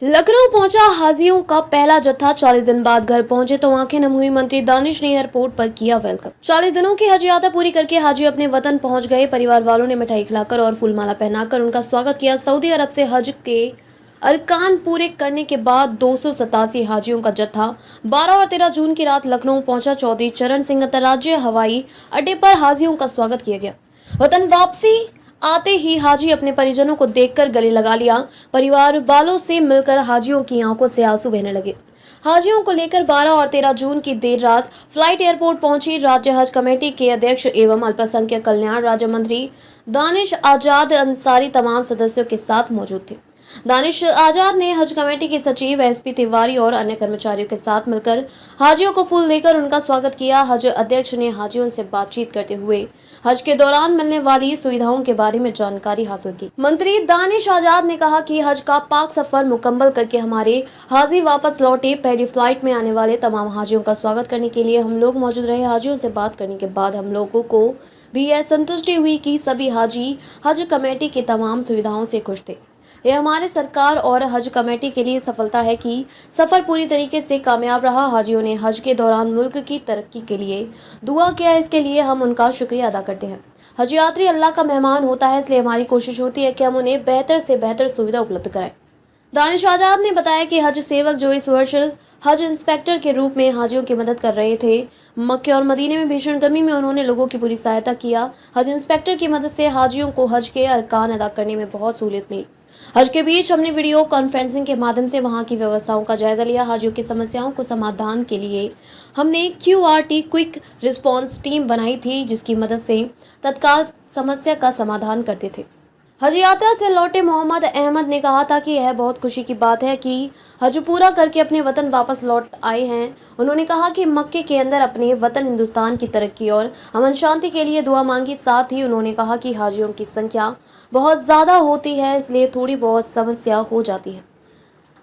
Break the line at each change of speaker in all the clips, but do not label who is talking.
लखनऊ पहुंचा हाजियों का पहला जत्था। 40 दिन बाद घर पहुंचे तो आंखें नम हुई। मंत्री दानिश ने एयरपोर्ट पर किया वेलकम। 40 दिनों की हज यात्रा पूरी करके हाजी अपने वतन पहुंच गए। परिवार वालों ने मिठाई खिलाकर और फूलमाला पहनाकर उनका स्वागत किया। सऊदी अरब से हज के अरकान पूरे करने के बाद 287 हाजियों का जत्था 12 और 13 जून की रात लखनऊ पहुंचा। चौधरी चरण सिंह अंतर्राज्यीय हवाई अड्डे पर हाजियों का स्वागत किया गया। वतन वापसी आते ही हाजी अपने परिजनों को देखकर गले लगा लिया। परिवार वालों से मिलकर हाजियों की आंखों से आंसू बहने लगे। हाजियों को लेकर 12 और 13 जून की देर रात फ्लाइट एयरपोर्ट पहुंची। राज्य हज कमेटी के अध्यक्ष एवं अल्पसंख्यक कल्याण राज्य मंत्री दानिश आजाद अंसारी तमाम सदस्यों के साथ मौजूद थे। दानिश आजाद ने हज कमेटी के सचिव एसपी तिवारी और अन्य कर्मचारियों के साथ मिलकर हाजियों को फूल देकर उनका स्वागत किया। हज अध्यक्ष ने हाजियों से बातचीत करते हुए हज के दौरान मिलने वाली सुविधाओं के बारे में जानकारी हासिल की। मंत्री दानिश आजाद ने कहा कि हज का पाक सफर मुकम्मल करके हमारे हाजी वापस लौटे। पहली फ्लाइट में आने वाले तमाम हाजियों का स्वागत करने के लिए हम लोग मौजूद रहे। हाजियों से बात करने के बाद हम लोगों को भी यह संतुष्टि हुई कि सभी हाजी हज कमेटी की तमाम सुविधाओं से खुश थे। यह हमारे सरकार और हज कमेटी के लिए सफलता है कि सफर पूरी तरीके से कामयाब रहा। हाजियों ने हज के दौरान मुल्क की तरक्की के लिए दुआ किया। इसके लिए हम उनका शुक्रिया अदा करते हैं। हज यात्री अल्लाह का मेहमान होता है, इसलिए हमारी कोशिश होती है कि हम उन्हें बेहतर से बेहतर सुविधा उपलब्ध कराएं। दानिश आजाद ने बताया कि हज सेवक जो इस वर्ष हज इंस्पेक्टर के रूप में हाजियों की मदद कर रहे थे, मक्के और मदीने में भीषण गर्मी में उन्होंने लोगों की पूरी सहायता किया। हज इंस्पेक्टर की मदद से हाजियों को हज के अरकान अदा करने में बहुत सहूलियत मिली। हज के बीच हमने वीडियो कॉन्फ्रेंसिंग के माध्यम से वहां की व्यवस्थाओं का जायजा लिया। हाजियों की समस्याओं को समाधान के लिए हमने QRT क्विक रिस्पांस टीम बनाई थी, जिसकी मदद से तत्काल समस्या का समाधान करते थे। हज यात्रा से लौटे मोहम्मद अहमद ने कहा था कि यह बहुत खुशी की बात है कि हज पूरा करके अपने वतन वापस लौट आए हैं। उन्होंने कहा कि मक्के के अंदर अपने वतन हिंदुस्तान की तरक्की और अमन शांति के लिए दुआ मांगी। साथ ही उन्होंने कहा कि हाजियों की संख्या बहुत ज़्यादा होती है, इसलिए थोड़ी बहुत समस्या हो जाती है।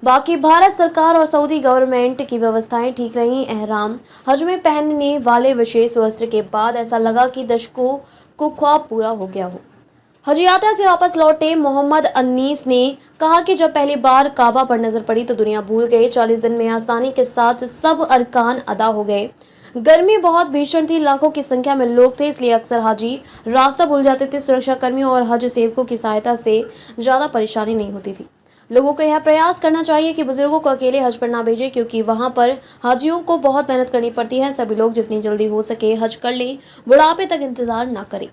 बाकी भारत सरकार और सऊदी गवर्नमेंट की व्यवस्थाएं ठीक रही। एहराम हज में पहनने वाले विशेष वस्त्र के बाद ऐसा लगा कि दशकों को ख्वाब पूरा हो गया हो। हज यात्रा से वापस लौटे मोहम्मद अन्नीस ने कहा कि जब पहली बार काबा पर नजर पड़ी तो दुनिया भूल गई। 40 दिन में आसानी के साथ सब अरकान अदा हो गए। गर्मी बहुत भीषण थी, लाखों की संख्या में लोग थे, इसलिए अक्सर हाजी रास्ता भूल जाते थे। सुरक्षा कर्मियों और हज सेवकों की सहायता से ज्यादा परेशानी नहीं होती थी। लोगों को यह प्रयास करना चाहिए कि बुजुर्गों को अकेले हज पर ना भेजें, क्योंकि वहां पर हाजियों को बहुत मेहनत करनी पड़ती है। सभी लोग जितनी जल्दी हो सके हज कर लें, बुढ़ापे तक इंतजार ना करें।